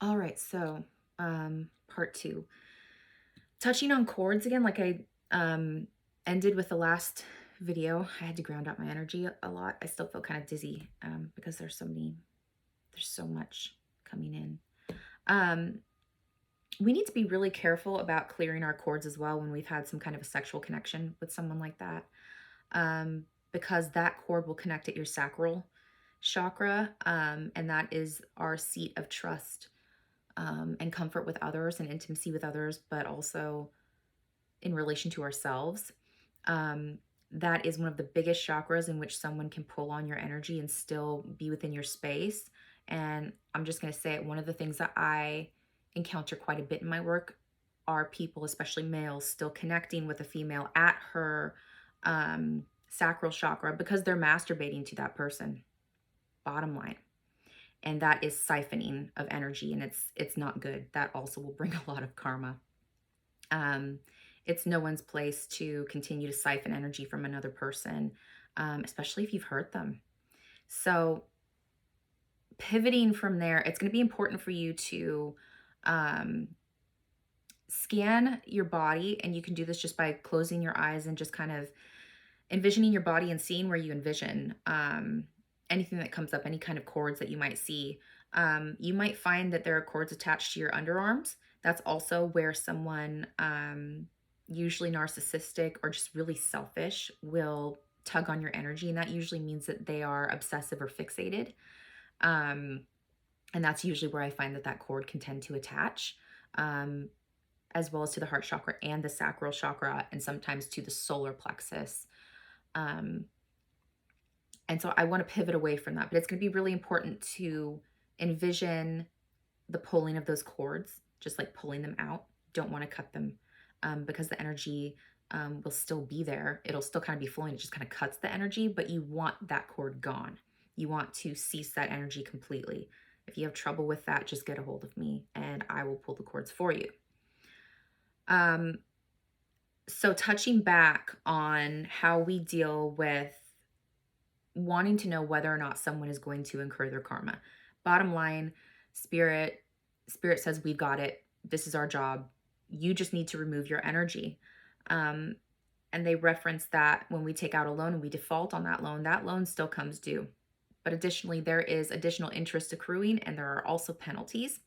All right, so part two. Touching on chords again, like I ended with the last video. I had to ground out my energy a lot. I still feel kind of dizzy because there's so much coming in. Um, we need to be really careful about clearing our cords as well when we've had some kind of a sexual connection with someone like that, because that cord will connect at your sacral chakra, and that is our seat of trust, and comfort with others and intimacy with others, but also in relation to ourselves. Um, that is one of the biggest chakras in which someone can pull on your energy and still be within your space. And I'm just going to say it, one of the things that I encounter quite a bit in my work are people, especially males, still connecting with a female at her sacral chakra because they're masturbating to that person, bottom line. And that is siphoning of energy, and it's not good. That also will bring a lot of karma. Um, it's no one's place to continue to siphon energy from another person, especially if you've hurt them. So, pivoting from there, it's going to be important for you to um, scan your body. And you can do this just by closing your eyes and just kind of envisioning your body and seeing where you envision anything that comes up, any kind of cords that you might see. You might find that there are cords attached to your underarms. That's also where someone, usually narcissistic or just really selfish, will tug on your energy. And that usually means that they are obsessive or fixated. Um, and that's usually where I find that that cord can tend to attach, um, as well as to the heart chakra and the sacral chakra, and sometimes to the solar plexus. Um, and so I want to pivot away from that, but it's going to be really important to envision the pulling of those cords, just like pulling them out. Don't want to cut them, because the energy will still be there. It'll still kind of be flowing. It just kind of cuts the energy, but you want that cord gone. You want to cease that energy completely. If you have trouble with that, just get a hold of me and I will pull the cords for you. Um, so touching back on how we deal with wanting to know whether or not someone is going to incur their karma. Bottom line, spirit says we've got it. This is our job. You just need to remove your energy. Um, and they reference that when we take out a loan and we default on that loan still comes due. But additionally, there is additional interest accruing and there are also penalties.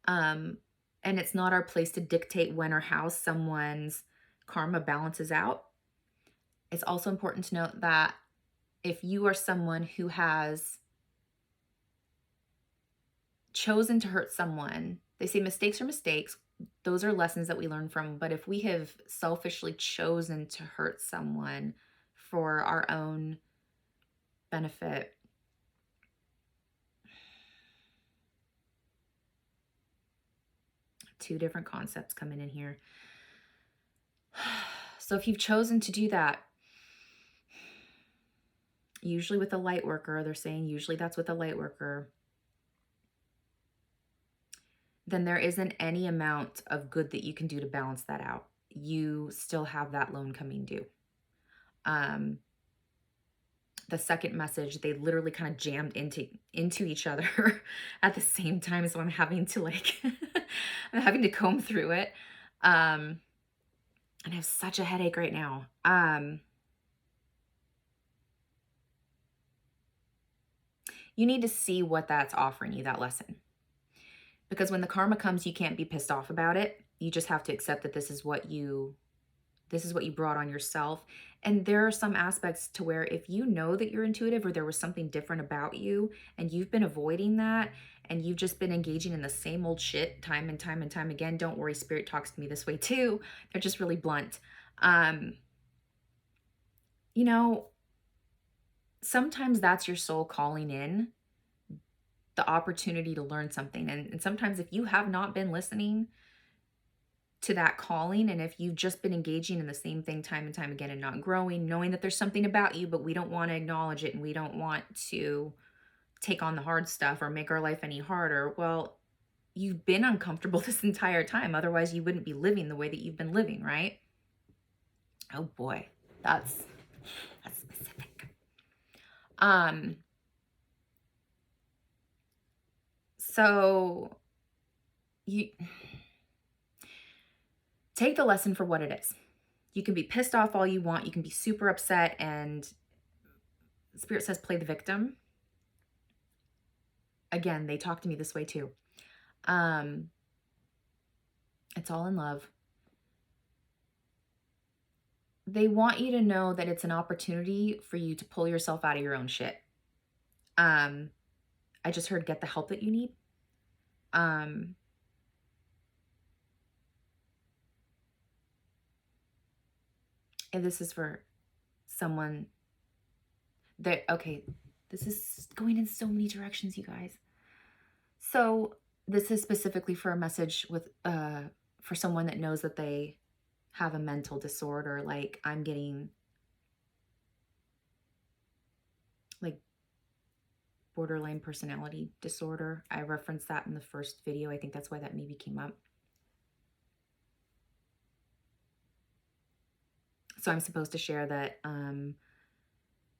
Um, and it's not our place to dictate when or how someone's karma balances out. It's also important to note that if you are someone who has chosen to hurt someone, they say mistakes are mistakes. Those are lessons that we learn from. But if we have selfishly chosen to hurt someone for our own benefit, two different concepts coming in here. So if you've chosen to do that, usually with a light worker, they're saying usually that's with a light worker, then there isn't any amount of good that you can do to balance that out. You still have that loan coming due. Um, the second message, they literally kind of jammed into each other at the same time. So I'm having to I'm having to comb through it. And I have such a headache right now. You need to see what that's offering you, that lesson. Because when the karma comes, you can't be pissed off about it. You just have to accept that this is what you brought on yourself. And there are some aspects to where if you know that you're intuitive or there was something different about you and you've been avoiding that and you've just been engaging in the same old shit time and time and time again, don't worry, spirit talks to me this way too. They're just really blunt. You know, sometimes that's your soul calling in the opportunity to learn something. And sometimes if you have not been listening to that calling, and if you've just been engaging in the same thing time and time again and not growing, knowing that there's something about you, but we don't want to acknowledge it and we don't want to take on the hard stuff or make our life any harder, well, you've been uncomfortable this entire time. Otherwise, you wouldn't be living the way that you've been living, right? Oh boy, that's specific. So you take the lesson for what it is. You can be pissed off all you want. You can be super upset, and Spirit says play the victim. Again, they talk to me this way too. It's all in love. They want you to know that it's an opportunity for you to pull yourself out of your own shit. I just heard get the help that you need. And this is for someone that, okay, this is going in so many directions, you guys. So this is specifically for a message with, for someone that knows that they have a mental disorder. Like I'm getting like borderline personality disorder. I referenced that in the first video. I think that's why that maybe came up. So I'm supposed to share that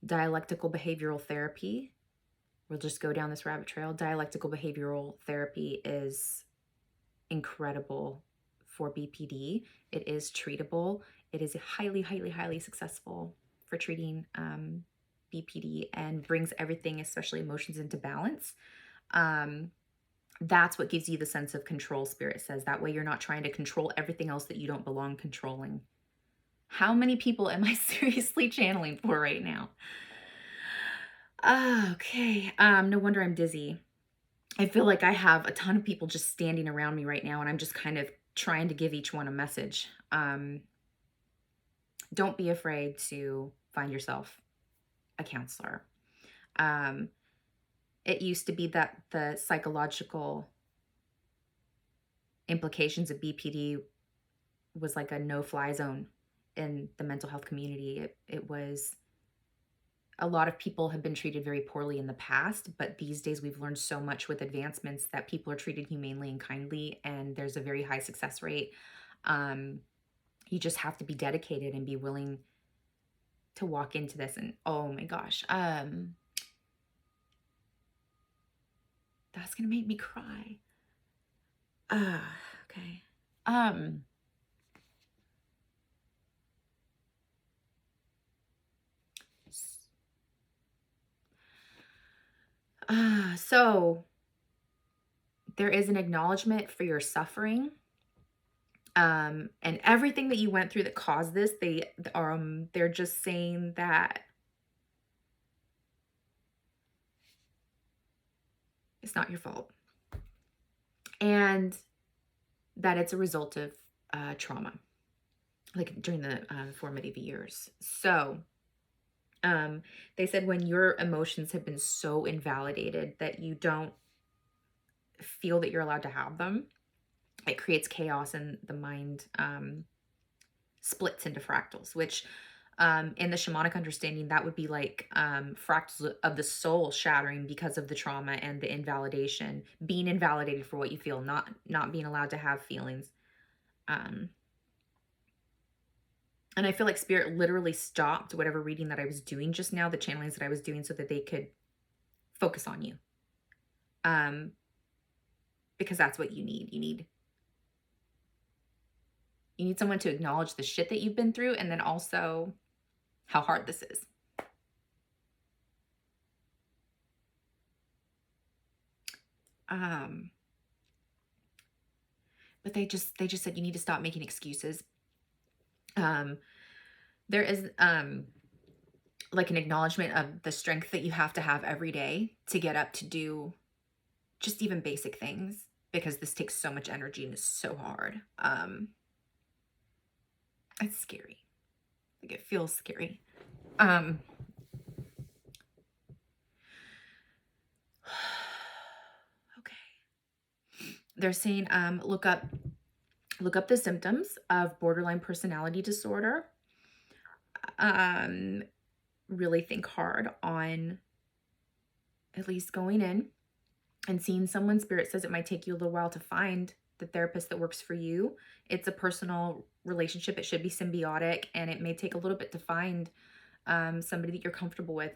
dialectical behavioral therapy, we'll just go down this rabbit trail. Dialectical behavioral therapy is incredible for BPD. It is treatable. It is highly, highly, highly successful for treating BPD and brings everything, especially emotions, into balance. That's what gives you the sense of control, Spirit says. That way you're not trying to control everything else that you don't belong controlling. How many people am I seriously channeling for right now? Okay. No wonder I'm dizzy. I feel like I have a ton of people just standing around me right now, and I'm just kind of trying to give each one a message. Don't be afraid to find yourself a counselor. It used to be that the psychological implications of BPD was like a no-fly zone in the mental health community. It was, a lot of people have been treated very poorly in the past, but these days we've learned so much with advancements that people are treated humanely and kindly, and there's a very high success rate. You just have to be dedicated and be willing to walk into this. And oh my gosh, that's gonna make me cry. Okay. So there is an acknowledgement for your suffering, and everything that you went through that caused this. They're just saying that it's not your fault, and that it's a result of trauma, like during the formative years. So they said when your emotions have been so invalidated that you don't feel that you're allowed to have them, it creates chaos, and the mind splits into fractals, which in the shamanic understanding, that would be like fractals of the soul shattering because of the trauma and the invalidation, being invalidated for what you feel, not being allowed to have feelings. And I feel like Spirit literally stopped whatever reading that I was doing just now, the channelings that I was doing, so that they could focus on you. Because that's what you need. You need someone to acknowledge the shit that you've been through, and then also how hard this is. But they just said you need to stop making excuses. There is like an acknowledgement of the strength that you have to have every day to get up to do just even basic things, because this takes so much energy and is so hard. It's scary. Like it feels scary. Okay. They're saying look up the symptoms of borderline personality disorder. Really think hard on at least going in and seeing someone. Spirit says it might take you a little while to find the therapist that works for you. It's a personal relationship. It should be symbiotic, and it may take a little bit to find somebody that you're comfortable with.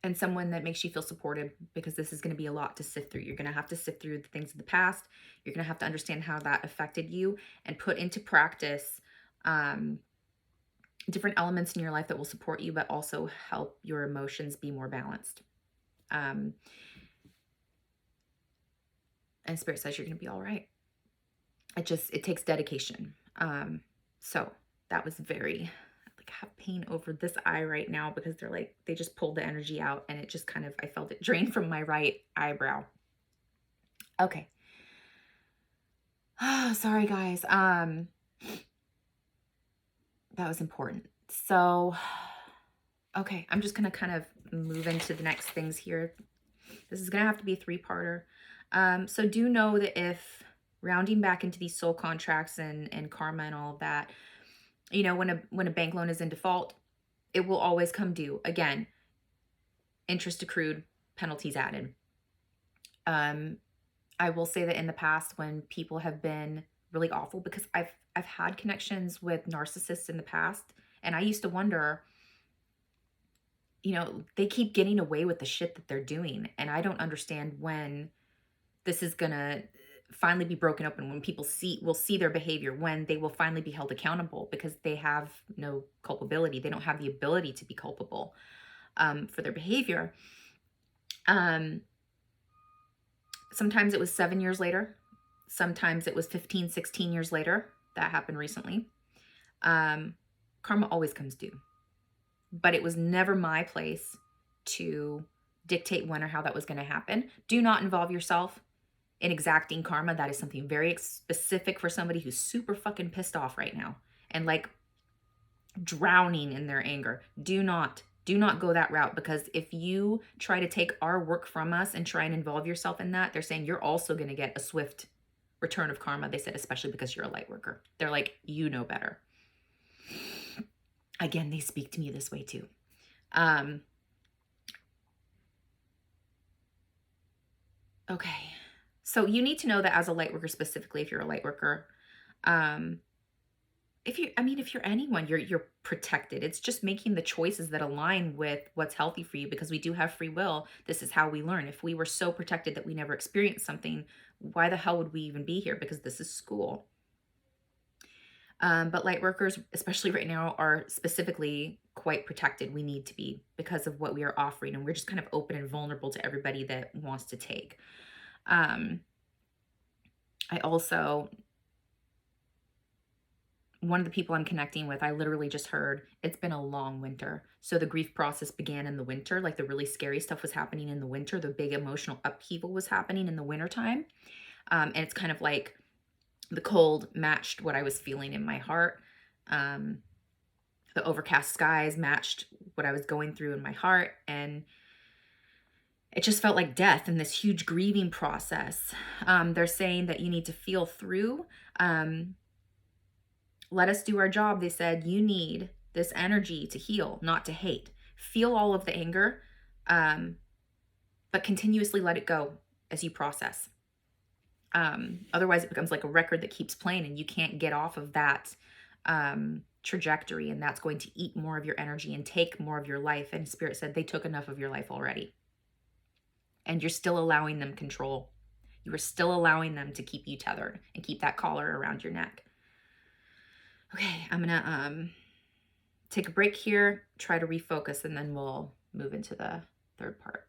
and someone that makes you feel supported, because this is going to be a lot to sift through. You're going to have to sift through the things of the past. You're going to have to understand how that affected you and put into practice um, different elements in your life that will support you, but also help your emotions be more balanced. Um, and Spirit says you're going to be all right. It takes dedication. So that was very, like, I have pain over this eye right now because they just pulled the energy out, and it just kind of, I felt it drain from my right eyebrow. Okay. Oh, sorry guys. That was important. So, okay, I'm just going to kind of move into the next things here. This is going to have to be a 3-parter. So do know that if rounding back into these soul contracts and karma and all of that, when a bank loan is in default, it will always come due. Again, interest accrued, penalties added. I will say that in the past, when people have been really awful, because I've had connections with narcissists in the past, and I used to wonder, they keep getting away with the shit that they're doing, and I don't understand when this is gonna finally be broken open, when people will see their behavior, when they will finally be held accountable, because they have no culpability. They don't have the ability to be culpable for their behavior. Sometimes it was 7 years later. Sometimes it was 15, 16 years later. That happened recently. Karma always comes due. But it was never my place to dictate when or how that was going to happen. Do not involve yourself in exacting karma. That is something very specific for somebody who's super fucking pissed off right now and like drowning in their anger. Do not go that route, because if you try to take our work from us and try and involve yourself in that, they're saying you're also going to get a swift return of karma. They said, especially because you're a light worker. They're like, you know better. Again, they speak to me this way too. Okay. So you need to know that as a light worker, specifically if you're a light worker, if you're anyone, you're protected. It's just making the choices that align with what's healthy for you, because we do have free will. This is how we learn. If we were so protected that we never experienced something, why the hell would we even be here? Because this is school. But light workers, especially right now, are specifically quite protected. We need to be, because of what we are offering, and we're just kind of open and vulnerable to everybody that wants to take. I also, one of the people I'm connecting with, I literally just heard, it's been a long winter. So the grief process began in the winter. Like, the really scary stuff was happening in the winter. The big emotional upheaval was happening in the wintertime. And it's kind of like the cold matched what I was feeling in my heart. The overcast skies matched what I was going through in my heart. And it just felt like death and this huge grieving process. They're saying that you need to feel through. Let us do our job. They said, you need this energy to heal, not to hate. Feel all of the anger, but continuously let it go as you process. Otherwise, it becomes like a record that keeps playing, and you can't get off of that trajectory, and that's going to eat more of your energy and take more of your life. And Spirit said they took enough of your life already. And you're still allowing them control. You are still allowing them to keep you tethered and keep that collar around your neck. Okay, I'm gonna take a break here, try to refocus, and then we'll move into the third part.